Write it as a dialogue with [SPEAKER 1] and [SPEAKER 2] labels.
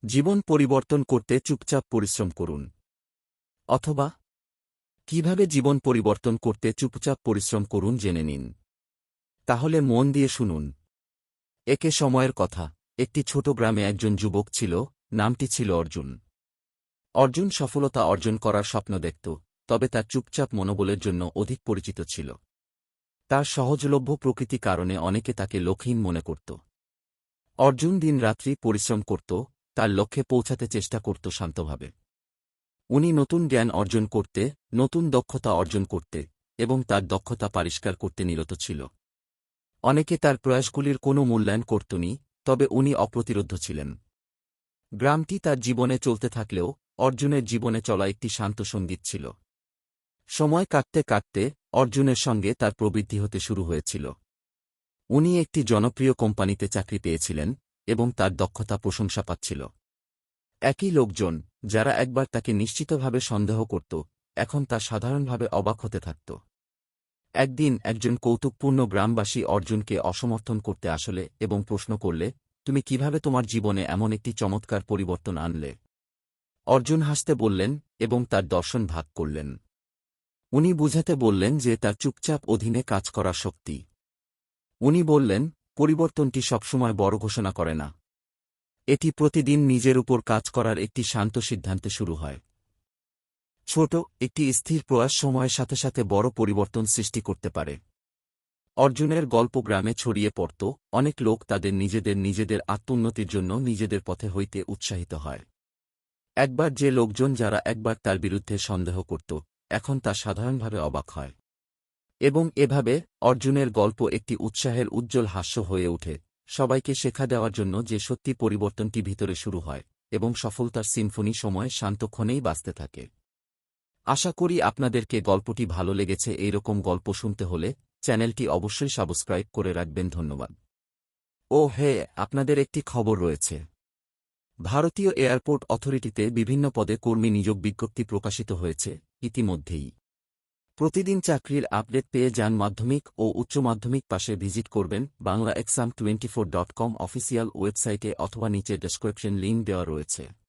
[SPEAKER 1] জীবন পরিবর্তন করতে চুপচাপ পরিশ্রম করুন। অথবা কিভাবে জীবন পরিবর্তন করতে চুপচাপ পরিশ্রম করুন জেনে নিন। তাহলে মন দিয়ে শুনুন। একে সময়ের কথা। একটি ছোট গ্রামে একজন যুবক ছিল, নামটি ছিল অর্জুন। অর্জুন সফলতা অর্জন করার স্বপ্ন দেখত, তবে তার চুপচাপ মনোবলের জন্য অধিক পরিচিত ছিল। তার সহজলভ্য প্রকৃতি কারণে অনেকে তাকে লক্ষ্যহীন মনে করত। অর্জুন দিনরাত্রি পরিশ্রম করত, তার লক্ষ্যে পৌঁছাতে চেষ্টা করত শান্তভাবে। উনি নতুন জ্ঞান অর্জন করতে, নতুন দক্ষতা অর্জন করতে এবং তার দক্ষতা পরিষ্কার করতে নিরত ছিল। অনেকে তার প্রয়াসগুলির কোনো মূল্যায়ন করতনি, তবে উনি অপ্রতিরোধ্য ছিলেন। গ্রামটি তার জীবনে চলতে থাকলেও অর্জুনের জীবনে চলা একটি শান্ত সঙ্গীত ছিল। সময় কাটতে কাটতে অর্জুনের সঙ্গে তার প্রবৃদ্ধি হতে শুরু হয়েছিল। উনি একটি জনপ্রিয় কোম্পানিতে চাকরি পেয়েছিলেন এবং তার দক্ষতা প্রশংসা পাচ্ছিল। একই লোকজন, যারা একবার তাকে নিশ্চিতভাবে সন্দেহ করত, এখন তা সাধারণভাবে অবাক হতে থাকত। একদিন একজন কৌতুকপূর্ণ গ্রামবাসী অর্জুনকে অসমর্থন করতে আসলে এবং প্রশ্ন করলে, তুমি কিভাবে তোমার জীবনে এমন একটি চমৎকার পরিবর্তন আনলে? অর্জুন হাসতে বললেন এবং তার দর্শন ভাগ করলেন। উনি বুঝাতে বললেন যে তার চুপচাপ অধীনে কাজ করার শক্তি। উনি বললেন, পরিবর্তনটি সবসময় বড় ঘোষণা করে না। এটি প্রতিদিন নিজের উপর কাজ করার একটি শান্ত সিদ্ধান্তে শুরু হয়। ছোট একটি স্থির প্রয়াস সময়ের সাথে সাথে বড় পরিবর্তন সৃষ্টি করতে পারে। অর্জুনের গল্প গ্রামে ছড়িয়ে পড়ত, অনেক লোক তাদের নিজেদের আত্মোন্নতির জন্য নিজেদের পথে হইতে উৎসাহিত হয়। একবার যে লোকজন যারা একবার তার বিরুদ্ধে সন্দেহ করত, এখন তা সাধারণভাবে অবাক হয়। এবং এভাবে অর্জুনের গল্প একটি উৎসাহের উজ্জ্বল হাস্য হয়ে ওঠে, সবাইকে শেখা দেওয়ার জন্য যে সত্যি পরিবর্তনটি ভিতরে শুরু হয় এবং সফলতার সিম্ফনি সময়ে শান্তক্ষণেই বাজতে থাকে। আশা করি আপনাদেরকে গল্পটি ভালো লেগেছে। এইরকম গল্প শুনতে হলে চ্যানেলটি অবশ্যই সাবস্ক্রাইব করে রাখবেন। ধন্যবাদ। ও হে, আপনাদের একটি খবর রয়েছে। ভারতীয় এয়ারপোর্ট অথরিটিতে বিভিন্ন পদে কর্মী নিয়োগ বিজ্ঞপ্তি প্রকাশিত হয়েছে ইতিমধ্যেই। প্রতিদিন চাকরির আপডেট পেয়ে যান মাধ্যমিক ও উচ্চ মাধ্যমিক পাশে ভিজিট করবেন banglaexam24.com অফিসিয়াল ওয়েবসাইটে অথবা নিচে ডেসক্রিপশন লিঙ্ক দেওয়া রয়েছে।